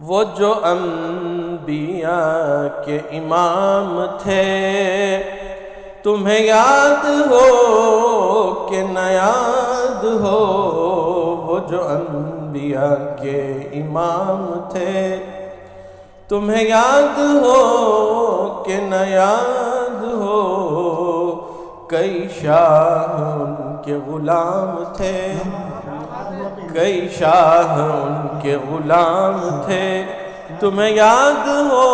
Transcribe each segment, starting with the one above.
وہ جو انبیاء کے امام تھے، تمہیں یاد ہو کہ نہ یاد ہو۔ وہ جو انبیاء کے امام تھے، تمہیں یاد ہو کہ نہ یاد ہو۔ کئی شاہ ان کے غلام تھے، کئی شاہ ان کے غلام تھے، تمہیں یاد ہو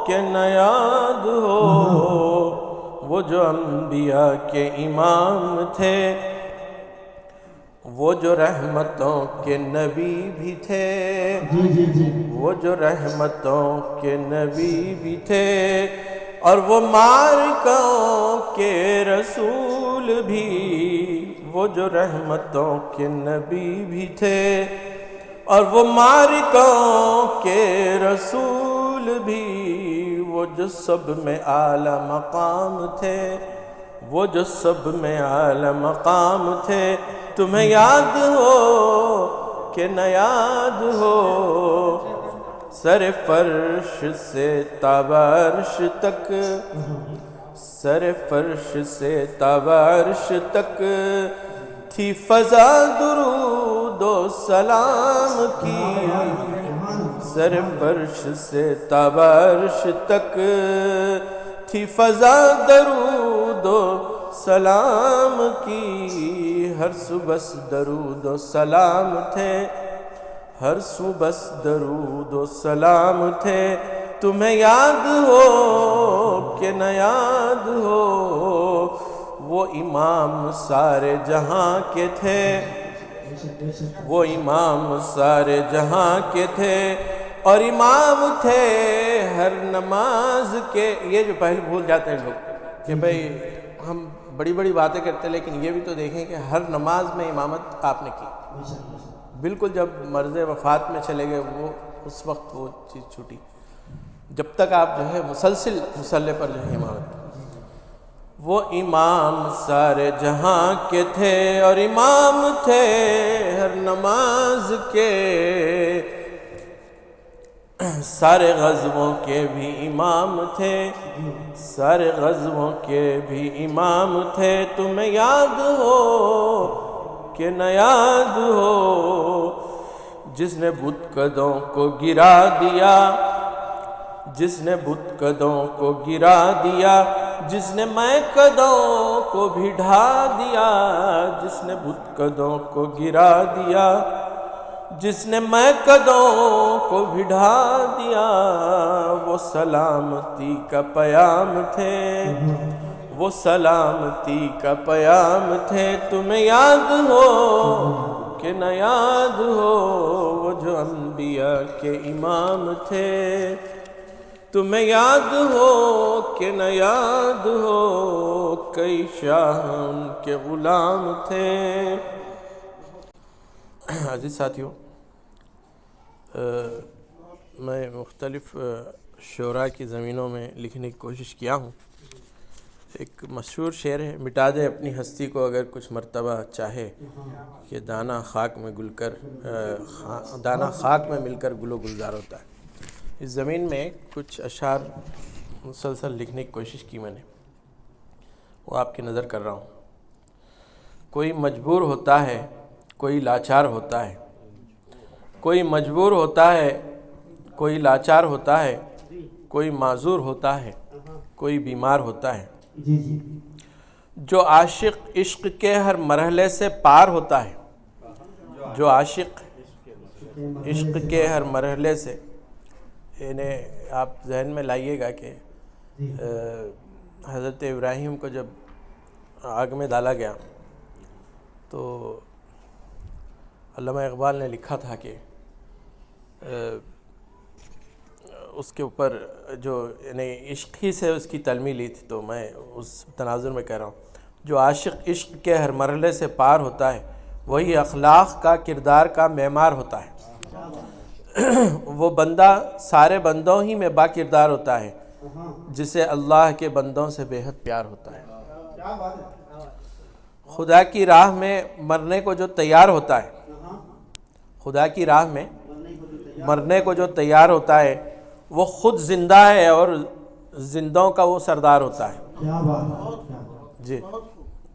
کہ نہ یاد ہو۔ وہ جو انبیاء کے امام تھے، وہ جو رحمتوں کے نبی بھی تھے، وہ جو رحمتوں کے نبی بھی تھے، اور وہ معرکوں کے رسول بھی۔ وہ جو رحمتوں کے نبی بھی تھے اور وہ معرکوں کے رسول بھی۔ وہ جو سب میں اعلیٰ مقام تھے، وہ جو سب میں اعلیٰ مقام تھے، تمہیں یاد ہو کہ نہ یاد ہو۔ سر فرش سے تابعرش تک، سر فرش سے تابعرش تک، تھی فضا درود و سلام کی۔ سر فرش سے تابعرش تک، تھی فضا درود و سلام کی۔ ہر سو بس درود و سلام تھے، ہر سو بس درود و سلام تھے، تمہیں یاد ہو کہ نہ یاد ہو۔ وہ امام سارے جہاں کے تھے، وہ امام سارے جہاں کے تھے، اور امام تھے ہر نماز کے۔ یہ جو پہلے بھول جاتے ہیں لوگ کہ بھئی ہم بڑی بڑی باتیں کرتے ہیں، لیکن یہ بھی تو دیکھیں کہ ہر نماز میں امامت آپ نے کی۔ بالکل جب مرض وفات میں چلے گئے، وہ اس وقت وہ چیز چھوٹی، جب تک آپ جو ہے مسلسل مصلی پر جو ہے امامت کی۔ وہ امام سارے جہاں کے تھے، اور امام تھے ہر نماز کے۔ سارے غزووں کے بھی امام تھے، سارے غزووں کے بھی امام تھے، تمہیں یاد ہو کہ نہ یاد ہو۔ جس نے بت قدوں کو گرا دیا، جس نے بت قدوں کو گرا دیا، جس نے میں قدوں کو بھی ڈھا دیا۔ جس نے بت قدوں کو گرا دیا، جس نے میں قدوں کو بھی ڈھا دیا۔ وہ سلامتی کا پیام تھے، وہ سلامتی کا پیام تھے، تمہیں یاد ہو کہ نہ یاد ہو۔ وہ جو انبیاء کے امام تھے، تمہیں یاد ہو کہ نہ یاد ہو۔ کئی شاہ ان کے غلام تھے۔ عزیز ساتھیوں، میں مختلف شعراء کی زمینوں میں لکھنے کی کوشش کیا ہوں۔ ایک مشہور شعر ہے، مٹا دے اپنی ہستی کو اگر کچھ مرتبہ چاہے، کہ دانہ خاک میں گل کر دانہ خاک میں مل کر گل و گلزار ہوتا ہے۔ اس زمین میں کچھ اشعار مسلسل لکھنے کی کوشش کی میں نے، وہ آپ کی نظر کر رہا ہوں۔ کوئی مجبور ہوتا ہے، کوئی لاچار ہوتا ہے، کوئی مجبور ہوتا ہے، کوئی لاچار ہوتا ہے، کوئی معذور ہوتا ہے، کوئی بیمار ہوتا ہے۔ جو عاشق عشق کے ہر مرحلے سے پار ہوتا ہے، جو عاشق عشق کے ہر مرحلے سے، انہیں آپ ذہن میں لائیے گا کہ حضرت ابراہیم کو جب آگ میں ڈالا گیا تو علامہ اقبال نے لکھا تھا کہ اس کے اوپر جو عشق ہی سے اس کی تلمی لی تھی، تو میں اس تناظر میں کہہ رہا ہوں، جو عاشق عشق کے ہر مرحلے سے پار ہوتا ہے، وہی اخلاق کا کردار کا معمار ہوتا ہے۔ وہ بندہ سارے بندوں ہی میں با کردار ہوتا ہے، جسے اللہ کے بندوں سے بے حد پیار ہوتا ہے۔ خدا کی راہ میں مرنے کو جو تیار ہوتا ہے، خدا کی راہ میں مرنے کو جو تیار ہوتا ہے وہ خود زندہ ہے اور زندوں کا وہ سردار ہوتا ہے. کیا بات ہے. جی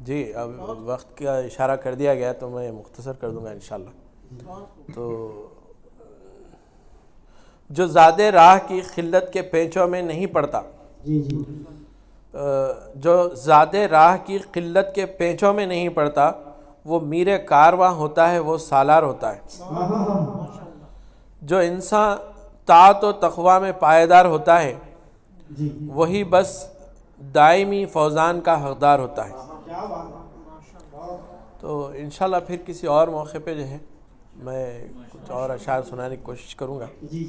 جی اب وقت کا اشارہ کر دیا گیا تو میں مختصر کر دوں گا انشاءاللہ. تو جو زاد راہ کی خلت کے پیچوں میں نہیں پڑتا، جی جی جو زاد راہ کی قلت کے پیچوں میں نہیں پڑتا، وہ میر کارواں ہوتا ہے، وہ سالار ہوتا ہے. جو انسان طاعت و تقوی میں پائیدار ہوتا ہے جی وہی بس دائمی فوزان کا حقدار ہوتا ہے. کیا بات ہے. تو انشاءاللہ پھر کسی اور موقع پہ جو ہے میں کچھ اور اشعار سنانے کی کوشش کروں گا. جی